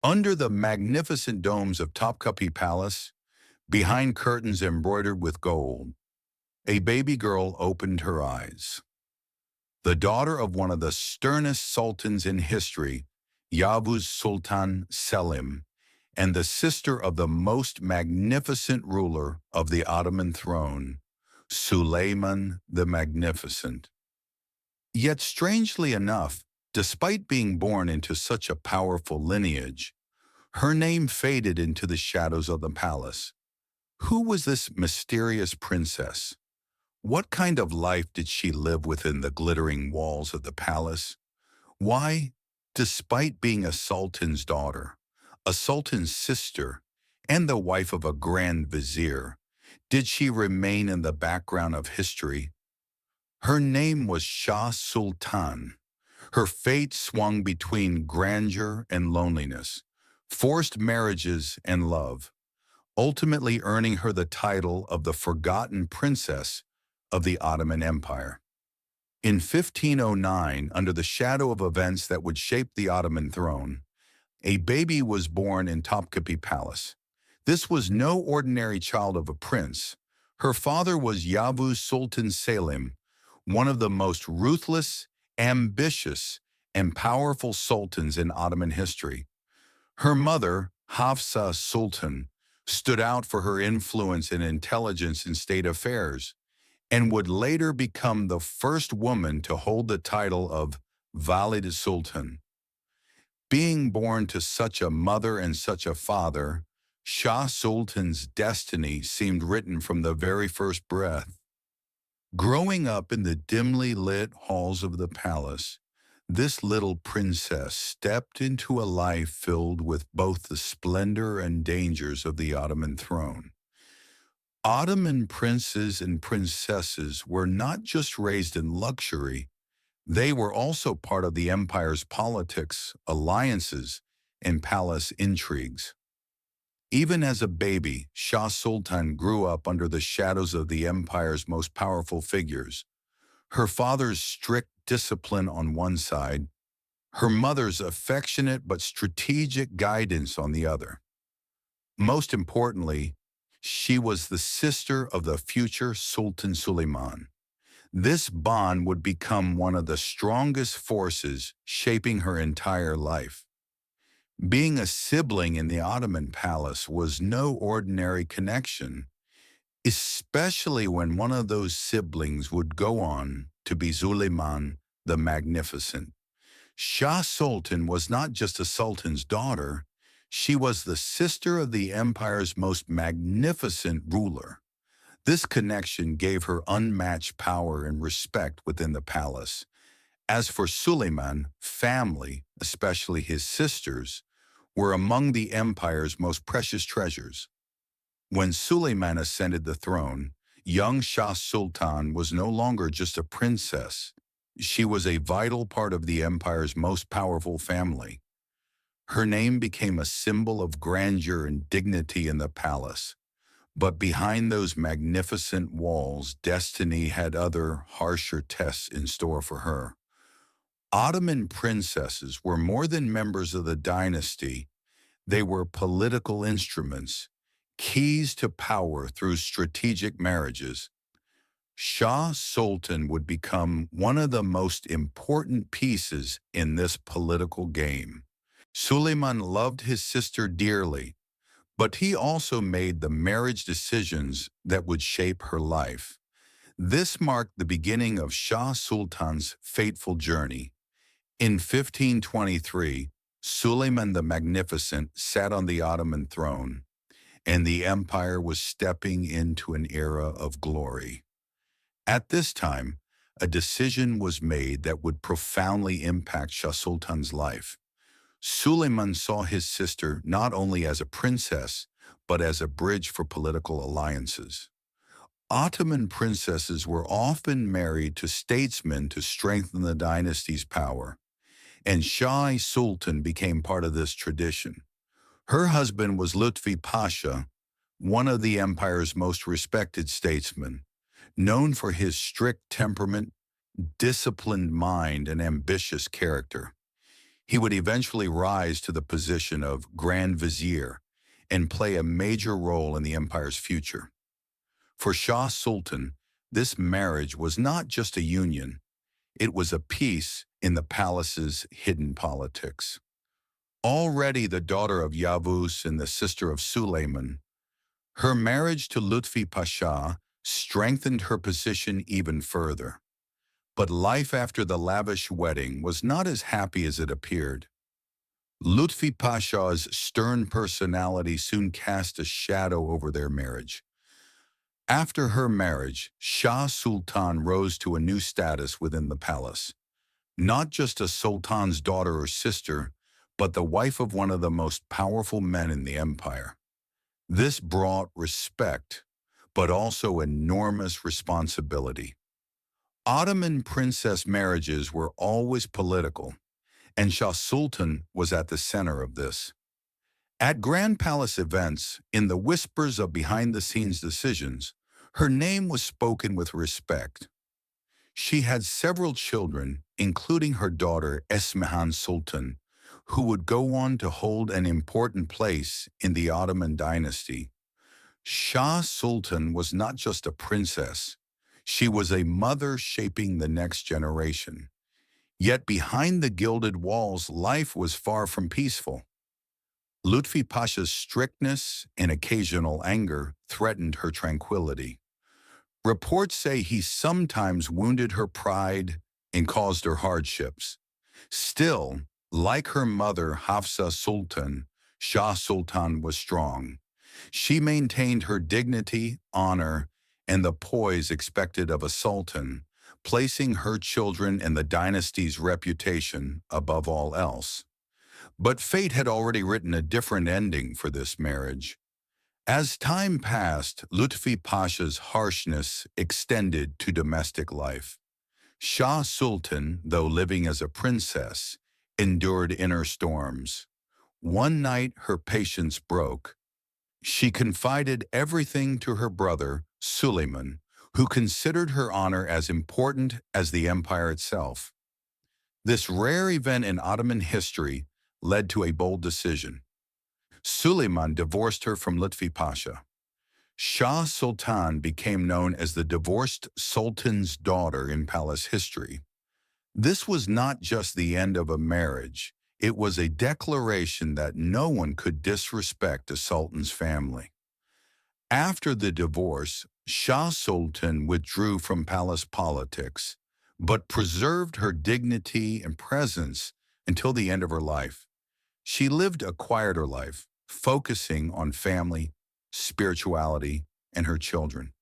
Under the magnificent domes of Topkapi Palace, behind curtains embroidered with gold, a baby girl opened her eyes. The daughter of one of the sternest sultans in history, Yavuz Sultan Selim, and the sister of the most magnificent ruler of the Ottoman throne, Suleiman the Magnificent. Yet strangely enough, despite being born into such a powerful lineage, her name faded into the shadows of the palace. Who was this mysterious princess? What kind of life did she live within the glittering walls of the palace? Why, despite being a sultan's daughter, a sultan's sister, and the wife of a grand vizier, did she remain in the background of history? Her name was Shah Sultan. Her fate swung between grandeur and loneliness, forced marriages and love, ultimately earning her the title of the Forgotten Princess of the Ottoman Empire. In 1509, under the shadow of events that would shape the Ottoman throne, a baby was born in Topkapi Palace. This was no ordinary child of a prince. Her father was Yavuz Sultan Selim, one of the most ruthless, ambitious, and powerful sultans in Ottoman history. Her mother, Hafsa Sultan, stood out for her influence and intelligence in state affairs, and would later become the first woman to hold the title of Valid Sultan. Being born to such a mother and such a father, Shah Sultan's destiny seemed written from the very first breath. Growing up in the dimly lit halls of the palace, this little princess stepped into a life filled with both the splendor and dangers of the Ottoman throne. Ottoman princes and princesses were not just raised in luxury, they were also part of the empire's politics, alliances, and palace intrigues. Even as a baby, Shah Sultan grew up under the shadows of the empire's most powerful figures. Her father's strict discipline on one side, her mother's affectionate but strategic guidance on the other. Most importantly, she was the sister of the future Sultan Suleiman. This bond would become one of the strongest forces shaping her entire life. Being a sibling in the Ottoman palace was no ordinary connection, especially when one of those siblings would go on to be Suleiman the Magnificent. Shah Sultan was not just a sultan's daughter, she was the sister of the empire's most magnificent ruler. This connection gave her unmatched power and respect within the palace. As for Suleiman, family, especially his sisters, were among the empire's most precious treasures. When Suleiman ascended the throne, young Shah Sultan was no longer just a princess. She was a vital part of the empire's most powerful family. Her name became a symbol of grandeur and dignity in the palace. But behind those magnificent walls, destiny had other, harsher tests in store for her. Ottoman princesses were more than members of the dynasty. They were political instruments, keys to power through strategic marriages. Shah Sultan would become one of the most important pieces in this political game. Suleiman loved his sister dearly, but he also made the marriage decisions that would shape her life. This marked the beginning of Shah Sultan's fateful journey. In 1523, Suleiman the Magnificent sat on the Ottoman throne, and the empire was stepping into an era of glory. At this time, a decision was made that would profoundly impact Shah Sultan's life. Suleiman saw his sister not only as a princess, but as a bridge for political alliances. Ottoman princesses were often married to statesmen to strengthen the dynasty's power, and Shah Sultan became part of this tradition. Her husband was Lutfi Pasha, one of the empire's most respected statesmen, known for his strict temperament, disciplined mind, and ambitious character. He would eventually rise to the position of Grand Vizier and play a major role in the empire's future. For Shah Sultan, this marriage was not just a union, it was a piece in the palace's hidden politics. Already the daughter of Yavuz and the sister of Suleiman, her marriage to Lutfi Pasha strengthened her position even further. But life after the lavish wedding was not as happy as it appeared. Lutfi Pasha's stern personality soon cast a shadow over their marriage. After her marriage, Shah Sultan rose to a new status within the palace. Not just a sultan's daughter or sister, but the wife of one of the most powerful men in the empire. This brought respect, but also enormous responsibility. Ottoman princess marriages were always political, and Shah Sultan was at the center of this. At Grand Palace events, in the whispers of behind-the-scenes decisions, her name was spoken with respect. She had several children, including her daughter Esmihan Sultan, who would go on to hold an important place in the Ottoman dynasty. Shah Sultan was not just a princess, she was a mother shaping the next generation. Yet behind the gilded walls, life was far from peaceful. Lutfi Pasha's strictness and occasional anger threatened her tranquility. Reports say he sometimes wounded her pride and caused her hardships. Still, like her mother Hafsa Sultan, Shah Sultan was strong. She maintained her dignity, honor, and the poise expected of a sultan, placing her children and the dynasty's reputation above all else. But fate had already written a different ending for this marriage. As time passed, Lutfi Pasha's harshness extended to domestic life. Shah Sultan, though living as a princess, endured inner storms. One night her patience broke. She confided everything to her brother, Suleiman, who considered her honor as important as the empire itself. This rare event in Ottoman history led to a bold decision. Suleiman divorced her from Lutfi Pasha. Shah Sultan became known as the divorced sultan's daughter in palace history. This was not just the end of a marriage, it was a declaration that no one could disrespect a sultan's family. After the divorce, Shah Sultan withdrew from palace politics, but preserved her dignity and presence until the end of her life. She lived a quieter life, focusing on family, spirituality, and her children.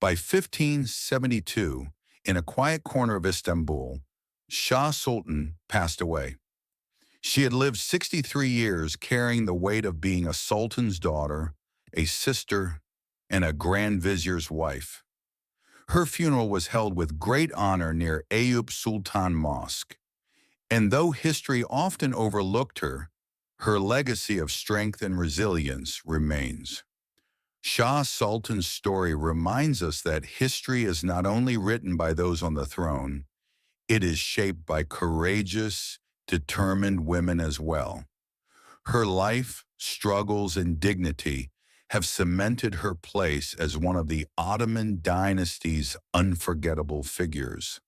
By 1572, in a quiet corner of Istanbul, Shah Sultan passed away. She had lived 63 years carrying the weight of being a sultan's daughter, a sister, and a grand vizier's wife. Her funeral was held with great honor near Ayub Sultan Mosque. And though history often overlooked her, her legacy of strength and resilience remains. Shah Sultan's story reminds us that history is not only written by those on the throne, it is shaped by courageous, determined women as well. Her life, struggles, and dignity have cemented her place as one of the Ottoman dynasty's unforgettable figures.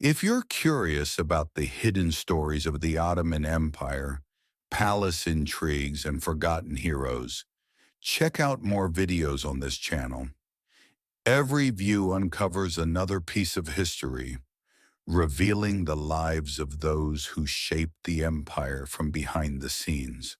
If you're curious about the hidden stories of the Ottoman Empire, palace intrigues, and forgotten heroes, check out more videos on this channel. Every view uncovers another piece of history, revealing the lives of those who shaped the empire from behind the scenes.